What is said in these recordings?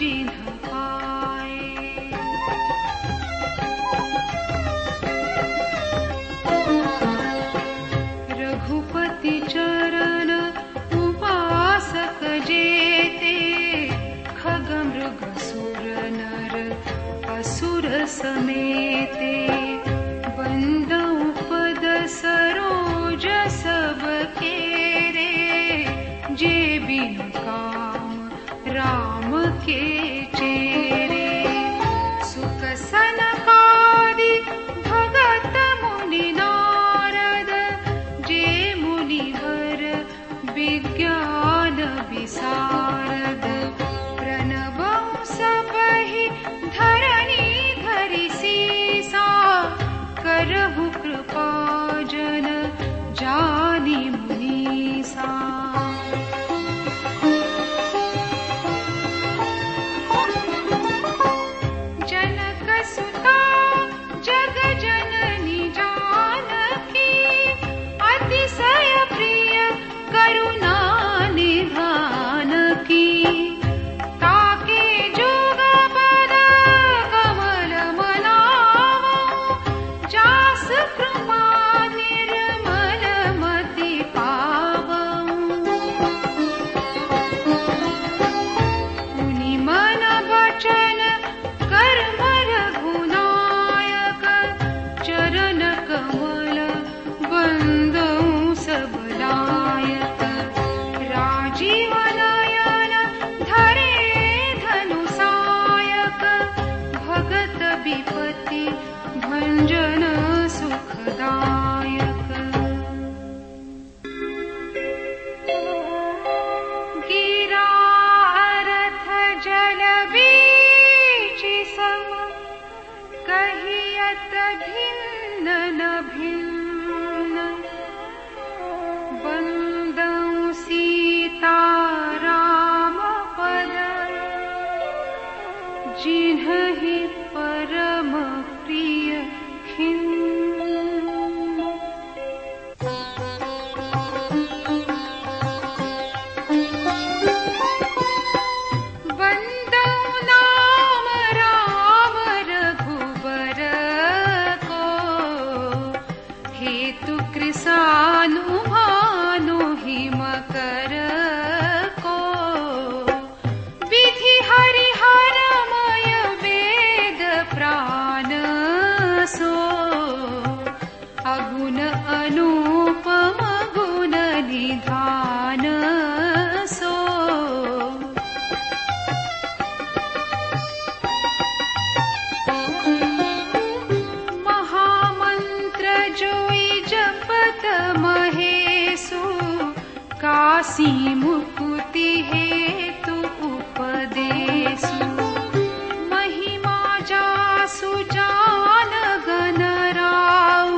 जिन्ह पाए। रघुपति चरण उपासक जेते, खग मृग सुर नर असुर समेते। बंदउ पद सरोज सब केरे, जे बिनु काम राम के चेरे। सुख सनकादि भगत मुनि नारद, जे मुनिवर विज्ञान विशारद। प्रणवउ सबहि धरणी धरि सीसा, करहु कृपा जन जानि मुनीसा। जनक सुता जग जननी जानकी, अतिशय प्रिय करुणा निधान की। ताके जुग पद कमल मनावो, जास कृपा निर्मल मति पावो। मुनि मन वचन कर्म रघुनायक, चरण कमल बंदउ सब लायक। राजीव नयन धरे धनुषायक, भगत विपति भंजन सुखदायक। गिरा अरथ जल बीचि सम, कहियत भिन्न न भिन्न। बंदउ सीता राम पद, जिन्हि परम प्रिय खिन्न। बंदउ नाम राम रघुबर को, हेतु कृसानु भानु हिमकर को। विधि हरिहरमय वेद प्राण सो, अगुण अनुपम गुण निधान सो। महामंत्र जोई जपत महेशु, काशी मुकुति हेतु उपदेशु। महिमा जासु जान गन राउ,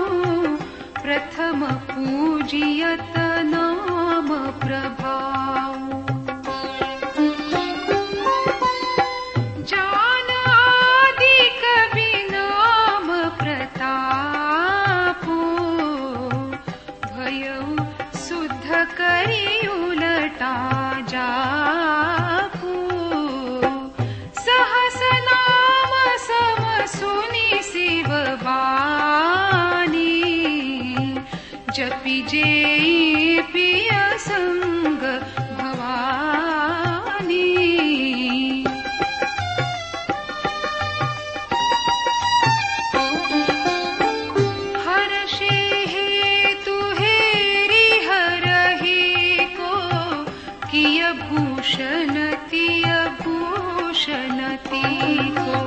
प्रथम पूजियत नाम प्रभाऊ। जान आदि कवि नाम प्रतापो, भयउ शुद्ध करि उलटा जापू। सहस नाम सम सुनि शिव बानी, जपि जेई पिय संग भवानी। हर्षे हेतु हेरि हरहि को, किय भूषण तिय भूषण ती को।